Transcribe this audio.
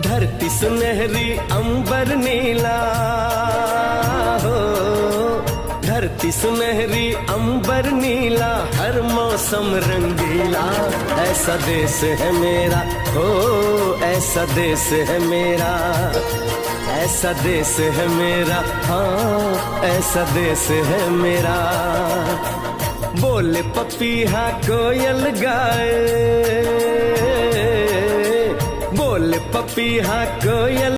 धरती सुनहरी अंबर नीला हो, धरती सुनहरी अंबर नीला, हर मौसम रंगीला। ऐसा देश है मेरा हो, ऐसा देश है मेरा, ऐसा देश है मेरा, हाँ ऐसा देश है मेरा। बोले पपीहा कोयल गाए, बोले पपीहा कोयल